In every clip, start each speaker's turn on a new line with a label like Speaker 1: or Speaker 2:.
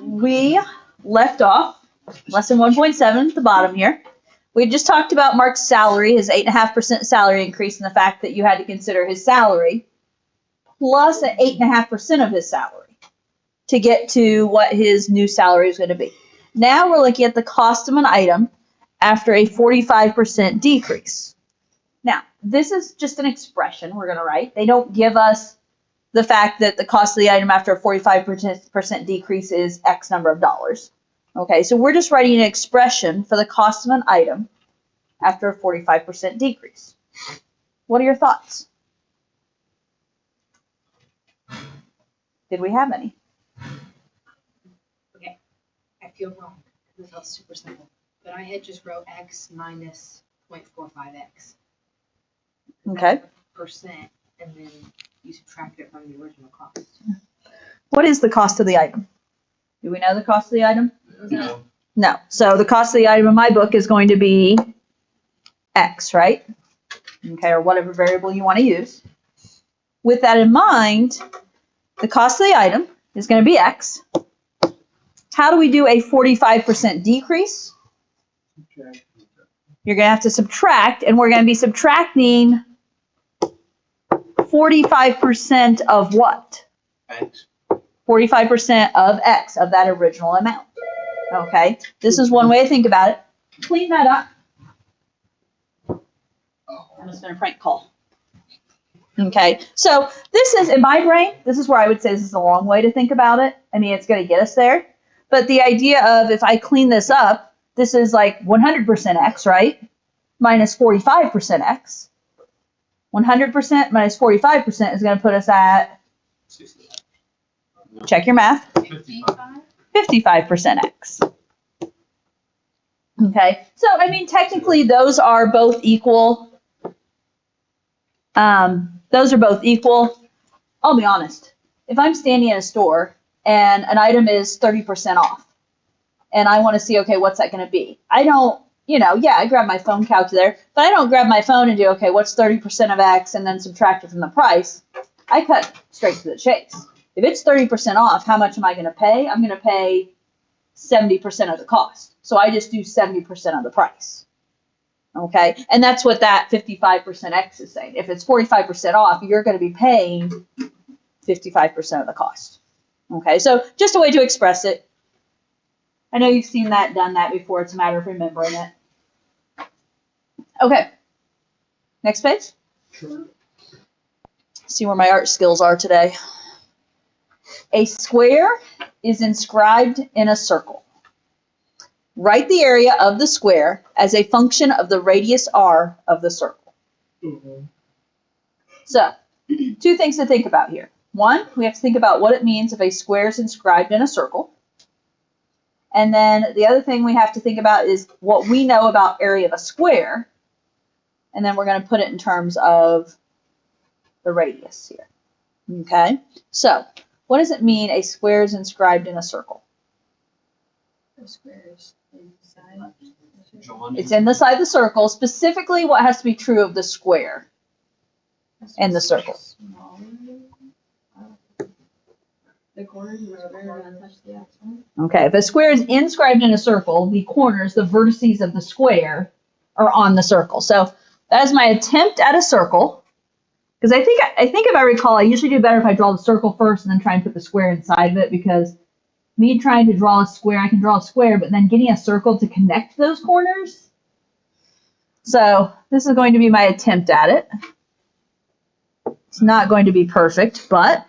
Speaker 1: we left off lesson 1.7 at the bottom here. We just talked about Mark's salary, his 8.5% salary increase, and the fact that you had to consider his salary plus an 8.5% of his salary to get to what his new salary is going to be. Now we're looking at the cost of an item after a 45% decrease. Now, this is just an expression we're going to write. They don't give us the fact that the cost of the item after a 45% decrease is X number of dollars. Okay, so we're just writing an expression for the cost of an item after a 45% decrease. What are your thoughts? Did we have any?
Speaker 2: Okay, I feel wrong. This felt super simple. But I had just wrote X minus 0.45X.
Speaker 1: Okay.
Speaker 2: Percent, and then you subtract it from the original cost.
Speaker 1: What is the cost of the item? Do we know the cost of the item?
Speaker 3: No.
Speaker 1: No. So the cost of the item in my book is going to be X, right? Okay, or whatever variable you want to use. With that in mind, the cost of the item is going to be X. How do we do a 45% decrease? You're going to have to subtract, and we're going to be subtracting 45% of what?
Speaker 3: X.
Speaker 1: 45% of X, of that original amount. Okay, this is one way to think about it. Clean that up. I'm just going to prank call. Okay, so this is, in my brain, this is where I would say this is a long way to think about it. I mean, it's going to get us there. But the idea of if I clean this up, this is like 100% X, right? Minus 45% X. 100% minus 45% is going to put us at, check your math, 55% X. Okay, so I mean, technically those are both equal. Those are both equal. I'll be honest. If I'm standing in a store and an item is 30% off, and I want to see, okay, what's that going to be? I don't, yeah, I grab my phone calculator, but I don't grab my phone and do, okay, what's 30% of X and then subtract it from the price. I cut straight to the chase. If it's 30% off, how much am I going to pay? I'm going to pay 70% of the cost. So I just do 70% of the price. Okay, and that's what that 55% X is saying. If it's 45% off, you're going to be paying 55% of the cost. Okay, so just a way to express it. I know you've seen that, done that before. It's a matter of remembering it. Okay, next page.
Speaker 3: Sure.
Speaker 1: See where my art skills are today. A square is inscribed in a circle. Write the area of the square as a function of the radius r of the circle.
Speaker 3: Mm-hmm.
Speaker 1: So, two things to think about here. One, we have to think about what it means if a square is inscribed in a circle. And then the other thing we have to think about is what we know about area of a square. And then we're going to put it in terms of the radius here. Okay? So, what does it mean a square is inscribed in a circle?
Speaker 2: The squares inside.
Speaker 1: It's in the side of the circle. Specifically, what has to be true of the square and the circle?
Speaker 2: The corners of the square are going to touch the outside.
Speaker 1: Okay, if a square is inscribed in a circle, the corners, the vertices of the square, are on the circle. So that is my attempt at a circle. Because I think if I recall, I usually do better if I draw the circle first and then try and put the square inside of it, because me trying to draw a square, I can draw a square, but then getting a circle to connect those corners. So this is going to be my attempt at it. It's not going to be perfect, but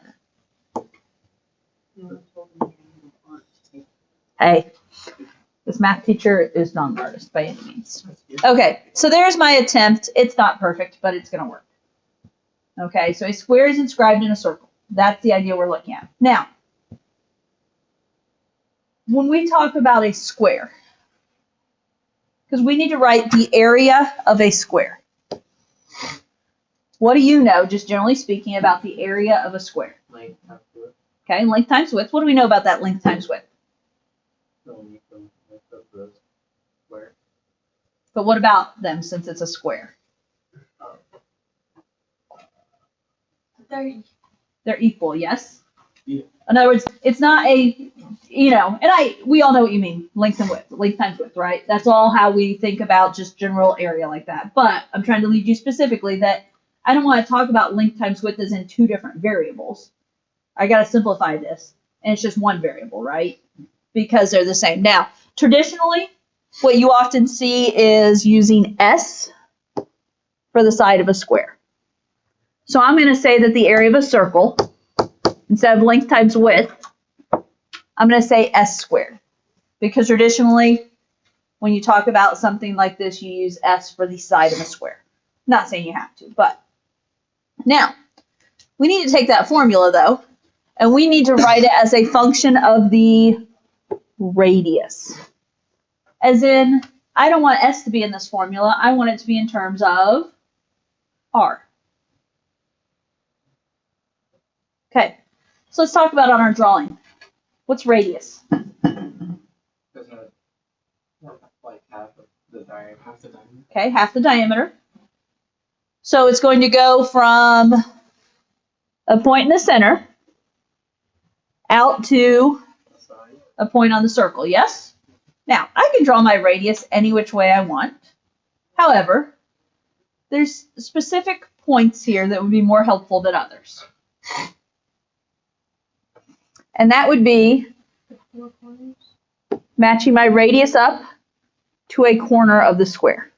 Speaker 1: hey, this math teacher is not an artist by any means. Okay, so there's my attempt. It's not perfect, but it's going to work. Okay, so a square is inscribed in a circle. That's the idea we're looking at. Now, when we talk about a square, because we need to write the area of a square. What do you know, just generally speaking, about the area of a square?
Speaker 3: Length times width.
Speaker 1: Okay, length times width. What do we know about that length times width?
Speaker 3: Square.
Speaker 1: But what about them since it's a square? They're equal, yes?
Speaker 3: Yeah.
Speaker 1: In other words, it's not a, we all know what you mean, length and width, length times width, right? That's all how we think about just general area like that. But I'm trying to lead you specifically that I don't want to talk about length times width as in two different variables. I got to simplify this, and it's just one variable, right? Because they're the same. Now, traditionally, what you often see is using S for the side of a square. So I'm going to say that the area of a circle, instead of length times width, I'm going to say S squared. Because traditionally, when you talk about something like this, you use S for the side of a square. Not saying you have to, but. Now, we need to take that formula, though, and we need to write it as a function of the radius. As in, I don't want S to be in this formula. I want it to be in terms of R. Okay, so let's talk about on our drawing. What's radius?
Speaker 3: Isn't it like half of the diameter? Half the diameter.
Speaker 1: Okay, half the diameter. So it's going to go from a point in the center out to
Speaker 3: The side.
Speaker 1: a point on the circle, yes? Now, I can draw my radius any which way I want. However, there's specific points here that would be more helpful than others. And that would be matching my radius up to a corner of the square.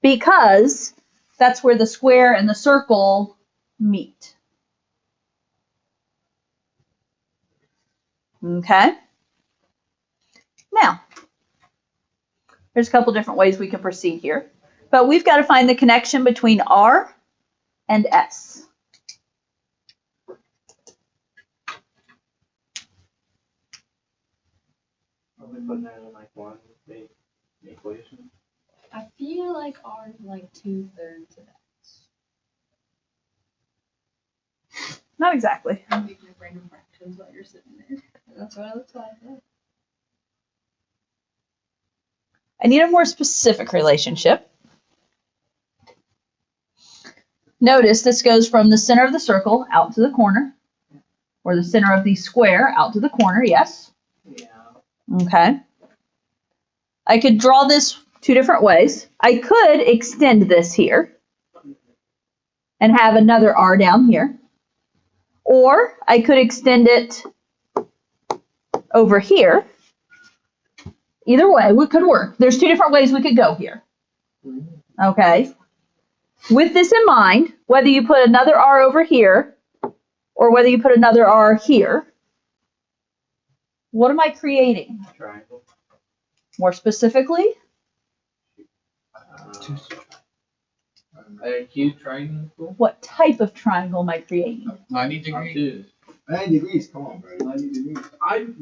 Speaker 1: Because that's where the square and the circle meet. Okay? Now, there's a couple different ways we can proceed here. But we've got to find the connection between R and S.
Speaker 3: Probably putting that in like one big equation.
Speaker 4: I feel like R is like 2/3 of X.
Speaker 1: Not exactly.
Speaker 4: I'm making a brain of fractions while you're sitting there. That's what it looks like. Yeah.
Speaker 1: I need a more specific relationship. Notice this goes from the center of the circle out to the corner, or the center of the square out to the corner, yes?
Speaker 3: Yeah.
Speaker 1: Okay. I could draw this two different ways. I could extend this here and have another R down here. Or I could extend it over here. Either way, it could work. There's two different ways we could go here. Okay. With this in mind, whether you put another R over here or whether you put another R here, what am I creating?
Speaker 3: Triangle.
Speaker 1: More specifically,
Speaker 3: A cube triangle.
Speaker 1: what type of triangle am I creating?
Speaker 5: 90 degrees.
Speaker 3: 90 degrees. Come on, bro. 90 degrees.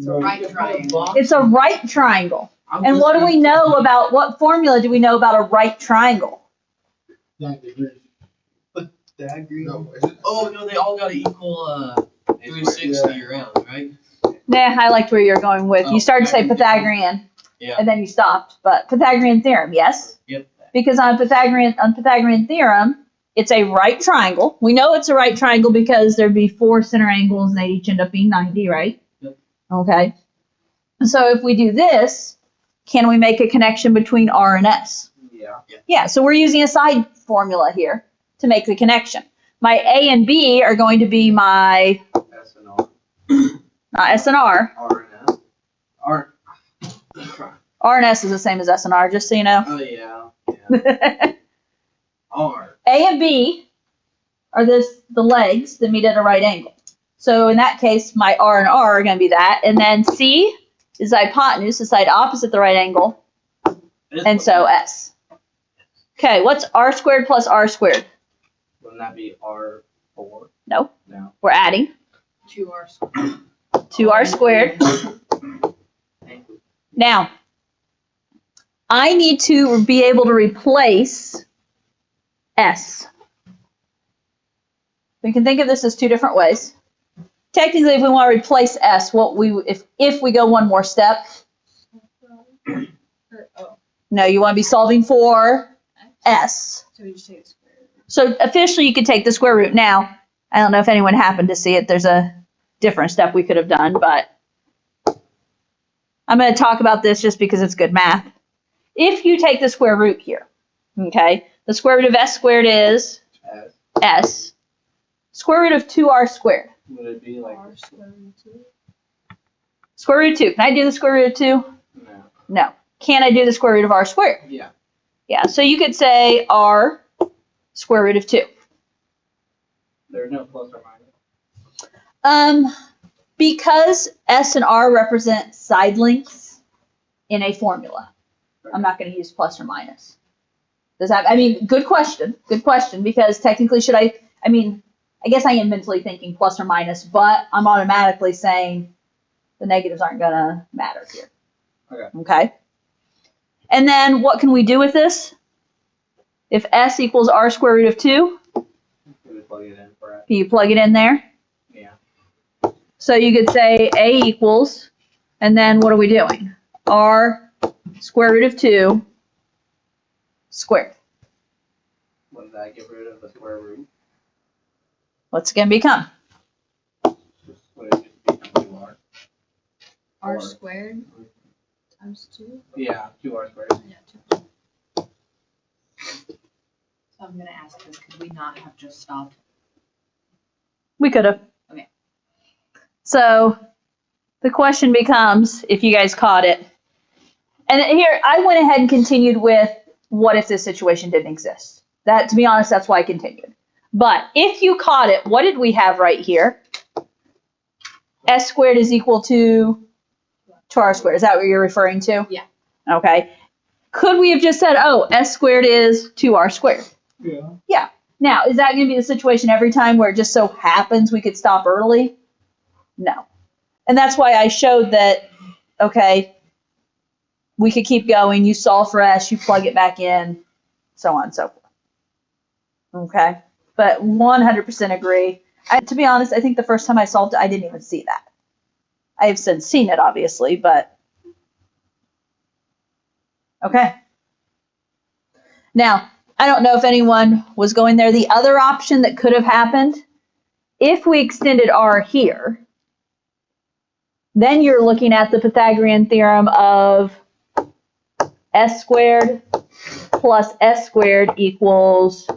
Speaker 2: Right triangle.
Speaker 1: It's a right triangle. And what do we know about, what formula do we know about a right triangle?
Speaker 3: 90 degrees.
Speaker 5: Pythagorean.
Speaker 3: No, is it?
Speaker 5: Oh no, they all got to equal 360 around, right?
Speaker 1: Nah, I liked where you're going with. You
Speaker 5: Oh,
Speaker 1: started to say
Speaker 5: Pythagorean.
Speaker 1: Pythagorean,
Speaker 5: Yeah.
Speaker 1: and then you stopped. But Pythagorean theorem, yes?
Speaker 5: Yep.
Speaker 1: Because on Pythagorean theorem, it's a right triangle. We know it's a right triangle because there'd be four center angles and they each end up being 90, right?
Speaker 5: Yep.
Speaker 1: Okay. So if we do this, can we make a connection between R and S?
Speaker 3: Yeah.
Speaker 1: Yeah, so we're using a side formula here to make the connection. My A and B are going to be my
Speaker 3: S and R.
Speaker 1: S and R.
Speaker 3: R and S. R.
Speaker 1: R and S is the same as S and R, just so you know.
Speaker 3: Oh yeah. Yeah. R.
Speaker 1: A and B are the legs that meet at a right angle. So in that case, my R and R are going to be that. And then C is the hypotenuse, the side opposite the right angle. And so S. Okay, what's R squared plus R squared?
Speaker 3: Wouldn't that be R4?
Speaker 1: No,
Speaker 3: No.
Speaker 1: we're adding
Speaker 2: 2R squared.
Speaker 1: 2R squared.
Speaker 3: Thank you.
Speaker 1: Now, I need to be able to replace S. We can think of this as two different ways. Technically, if we want to replace S, if we go one more step, no, you want to be solving for S.
Speaker 4: So we just take the square root.
Speaker 1: So officially, you could take the square root. Now, I don't know if anyone happened to see it. There's a different step we could have done, but I'm going to talk about this just because it's good math. If you take the square root here, okay, the square root of s squared is
Speaker 3: As,
Speaker 1: s. Square root of 2r squared.
Speaker 3: would it be like,
Speaker 4: R square root of 2.
Speaker 1: Square root of 2. Can I do the square root of 2?
Speaker 3: no,
Speaker 1: No. Can I do the square root of r squared?
Speaker 3: yeah,
Speaker 1: Yeah, so you could say r square root of 2.
Speaker 3: there's no plus or minus.
Speaker 1: Because s and r represent side lengths in a formula, I'm not going to use plus or minus. Does that, I mean, good question, because technically I guess I am mentally thinking plus or minus, but I'm automatically saying the negatives aren't going to matter here. Okay. And then what can we do with this? If s equals r square root of 2,
Speaker 3: We would plug it in for it.
Speaker 1: you plug it in there.
Speaker 3: Yeah.
Speaker 1: So you could say a equals, and then what are we doing? R square root of 2 squared.
Speaker 3: Wouldn't that get rid of the square root?
Speaker 1: What's it going to become?
Speaker 3: Would it just become 2r?
Speaker 4: R
Speaker 3: Or-
Speaker 4: squared times 2.
Speaker 3: Yeah, 2r squared.
Speaker 4: Yeah, 2.
Speaker 2: So I'm gonna ask this, could we not have just stopped?
Speaker 1: We could have.
Speaker 2: Okay.
Speaker 1: So the question becomes, if you guys caught it, and here I went ahead and continued with what if this situation didn't exist. That, to be honest, that's why I continued. But if you caught it, what did we have right here? S squared is equal to 2r squared. Is that what you're referring to?
Speaker 2: Yeah.
Speaker 1: Okay. Could we have just said, oh, s squared is 2r squared?
Speaker 3: Yeah.
Speaker 1: Now, is that going to be the situation every time where it just so happens we could stop early? No. And that's why I showed that, okay, we could keep going. You solve for s, you plug it back in, so on and so forth. Okay? But 100% agree. To be honest, I think the first time I solved it, I didn't even see that. I have since seen it, obviously, but okay. Now, I don't know if anyone was going there. The other option that could have happened, if we extended r here, then you're looking at the Pythagorean theorem of s squared plus s squared equals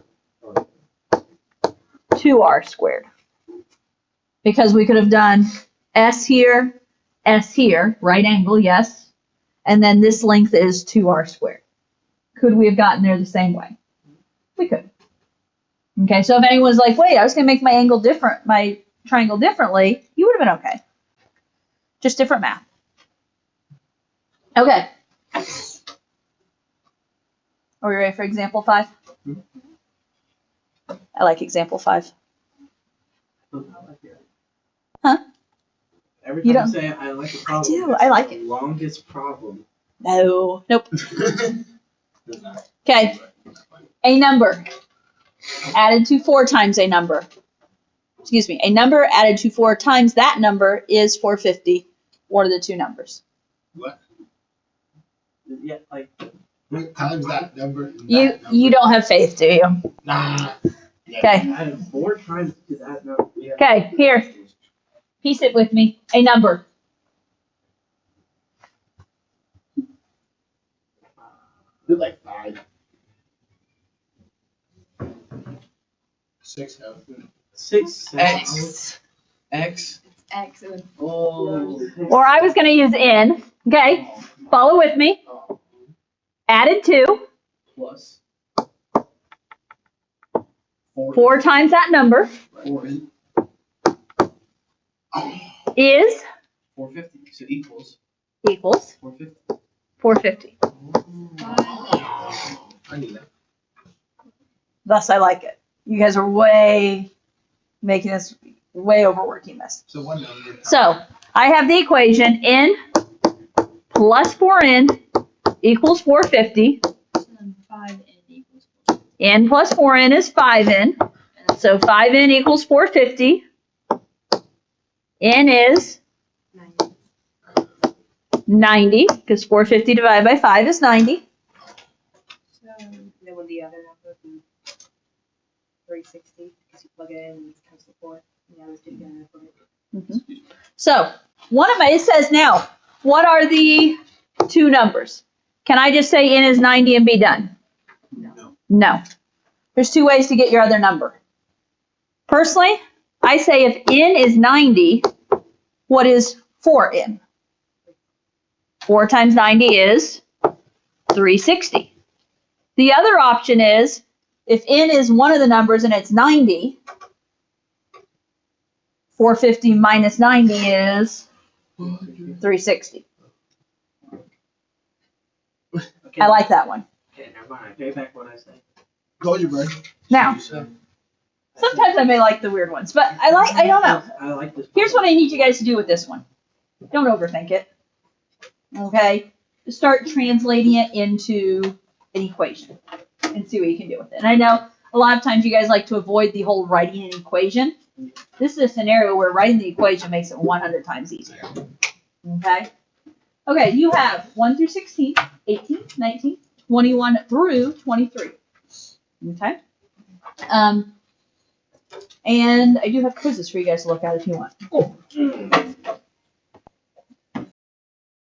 Speaker 1: 2r squared. Because we could have done s here, right angle, yes, and then this length is 2r squared. Could we have gotten there the same way? We could. Okay, so if anyone's like, wait, I was going to make my triangle differently, you would have been okay. Just different math. Okay. Are we ready for example 5? I like example 5. Huh?
Speaker 3: Every
Speaker 1: You
Speaker 3: time
Speaker 1: don't-
Speaker 3: you say it, I like the problem.
Speaker 1: do,
Speaker 3: It's
Speaker 1: I like
Speaker 3: the
Speaker 1: it.
Speaker 3: Longest problem.
Speaker 1: No. Nope. Okay. A number added to 4 times a number. Excuse me. A number added to 4 times that number is 450. What are the two numbers?
Speaker 6: What?
Speaker 3: Yeah, like,
Speaker 6: What times that number? and
Speaker 1: You
Speaker 6: that number?
Speaker 1: you don't have faith, do you?
Speaker 6: Nah.
Speaker 1: Okay.
Speaker 3: add 4 times to that number. Yeah.
Speaker 1: Okay, here. Piece it with me. A number.
Speaker 6: Do like 5. 6 of
Speaker 3: 6,
Speaker 5: X. X.
Speaker 2: X, it would
Speaker 5: Oh.
Speaker 1: Or I was going to use n. Okay. Follow with me. Added to
Speaker 5: Plus.
Speaker 1: 4 times that number
Speaker 5: 4
Speaker 1: is
Speaker 5: 450. So equals
Speaker 1: equals
Speaker 5: 450.
Speaker 1: 450.
Speaker 6: I knew that.
Speaker 1: Thus, I like it. You guys are way overworking this.
Speaker 6: So one number.
Speaker 1: So I have the equation n plus 4n equals 450.
Speaker 4: And then 5n equals 4.
Speaker 1: N plus 4n is 5n. So 5n equals 450. N is 90, because 450 divided by 5 is 90.
Speaker 4: So
Speaker 2: then would the other number be 360, because you plug it in and it comes to 4, and the others do together for it.
Speaker 1: So, it says now, what are the two numbers? Can I just say n is 90 and be done? No. There's two ways to get your other number. Personally, I say if n is 90, what is 4n? 4 times 90 is 360. The other option is, if n is one of the numbers and it's 90, 450 minus 90 is 360.
Speaker 3: Okay.
Speaker 1: I like that one.
Speaker 3: Okay, never mind. I take back what I said.
Speaker 6: Told you, bro.
Speaker 1: Now, sometimes I may like the weird ones, but I don't know.
Speaker 3: I like this.
Speaker 1: Here's what I need you guys to do with this one. Don't overthink it. Okay? Just start translating it into an equation and see what you can do with it. And I know a lot of times you guys like to avoid the whole writing an equation. This is a scenario where writing the equation makes it 100 times easier. Okay? Okay, you have 1 through 16, 18, 19, 21 through 23. Okay? And I do have quizzes for you guys to look at if you want.